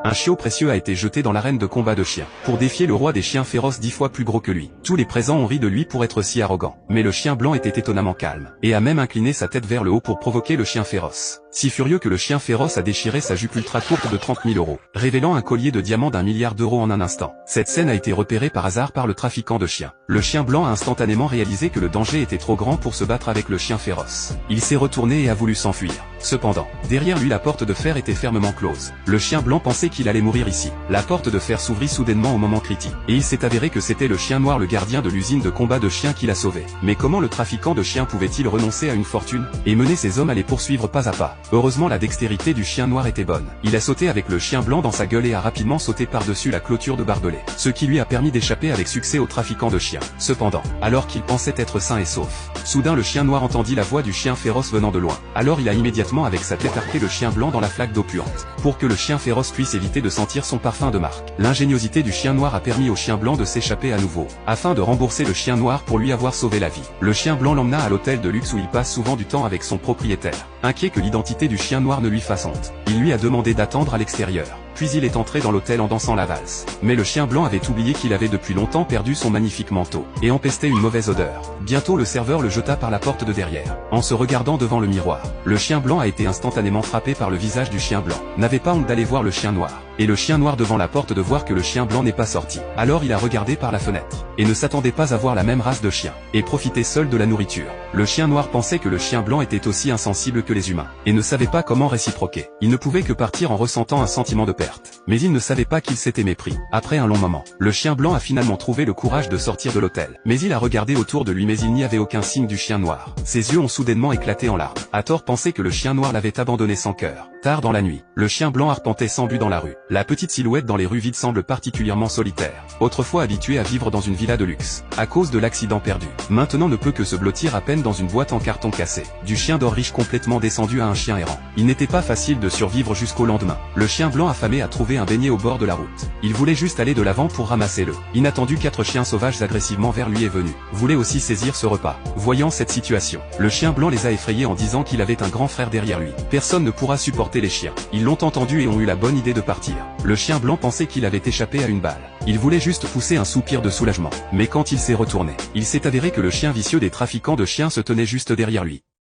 Un chiot précieux a été jeté dans l'arène de combat de chiens, pour défier le roi des chiens féroces 10 fois plus gros que lui. Tous les présents ont ri de lui pour être si arrogant. Mais le chien blanc était étonnamment calme, et a même incliné sa tête vers le haut pour provoquer le chien féroce. Si furieux que le chien féroce a déchiré sa jupe ultra courte de 30 000 €, révélant un collier de diamants d'1 milliard d'euros en un instant. Cette scène a été repérée par hasard par le trafiquant de chiens. Le chien blanc a instantanément réalisé que le danger était trop grand pour se battre avec le chien féroce. Il s'est retourné et a voulu s'enfuir. Cependant, derrière lui la porte de fer était fermement close. Le chien blanc pensait qu'il allait mourir ici. La porte de fer s'ouvrit soudainement au moment critique, et il s'est avéré que c'était le chien noir, le gardien de l'usine de combat de chiens, qui l'a sauvé. Mais comment le trafiquant de chiens pouvait-il renoncer à une fortune, et mener ses hommes à les poursuivre pas à pas? Heureusement la dextérité du chien noir était bonne. Il a sauté avec le chien blanc dans sa gueule et a rapidement sauté par-dessus la clôture de barbelés, ce qui lui a permis d'échapper avec succès au trafiquant de chiens. Cependant, alors qu'il pensait être sain et sauf, soudain le chien noir entendit la voix du chien féroce venant de loin. Alors il a immédiatement avec sa tête arqué le chien blanc dans la flaque d'eau puante, pour que le chien féroce puisse éviter de sentir son parfum de marque. L'ingéniosité du chien noir a permis au chien blanc de s'échapper à nouveau, afin de rembourser le chien noir pour lui avoir sauvé la vie. Le chien blanc l'emmena à l'hôtel de luxe où il passe souvent du temps avec son propriétaire. Inquiet que l'identité du chien noir ne lui fasse honte, il lui a demandé d'attendre à l'extérieur. Puis il est entré dans l'hôtel en dansant la valse. Mais le chien blanc avait oublié qu'il avait depuis longtemps perdu son magnifique manteau, et empestait une mauvaise odeur. Bientôt le serveur le jeta par la porte de derrière, en se regardant devant le miroir. Le chien blanc a été instantanément frappé par le visage du chien blanc. N'avait pas honte d'aller voir le chien noir, et le chien noir devant la porte de voir que le chien blanc n'est pas sorti. Alors il a regardé par la fenêtre, et ne s'attendait pas à voir la même race de chien, et profitait seul de la nourriture. Le chien noir pensait que le chien blanc était aussi insensible que les humains, et ne savait pas comment réciproquer. Il ne pouvait que partir en ressentant un sentiment de perte. Mais il ne savait pas qu'il s'était mépris. Après un long moment, le chien blanc a finalement trouvé le courage de sortir de l'hôtel. Mais il a regardé autour de lui, mais il n'y avait aucun signe du chien noir. Ses yeux ont soudainement éclaté en larmes. À tort pensait que le chien noir l'avait abandonné sans cœur. Tard dans la nuit, le chien blanc arpentait sans but dans la rue. La petite silhouette dans les rues vides semble particulièrement solitaire. Autrefois habitué à vivre dans une villa de luxe, à cause de l'accident perdu, maintenant ne peut que se blottir à peine dans une boîte en carton cassé. Du chien d'or riche complètement descendu à un chien errant. Il n'était pas facile de survivre jusqu'au lendemain. Le chien blanc affamé a trouvé un beignet au bord de la route. Il voulait juste aller de l'avant pour ramasser le. Inattendu, 4 chiens sauvages agressivement vers lui est venu. Voulait aussi saisir ce repas. Voyant cette situation, le chien blanc les a effrayés en disant qu'il avait un grand frère derrière lui. Personne ne pourra supporter les chiens. Ils l'ont entendu et ont eu la bonne idée de partir. Le chien blanc pensait qu'il avait échappé à une balle. Il voulait juste pousser un soupir de soulagement. Mais quand il s'est retourné, il s'est avéré que le chien vicieux des trafiquants de chiens se tenait juste derrière lui.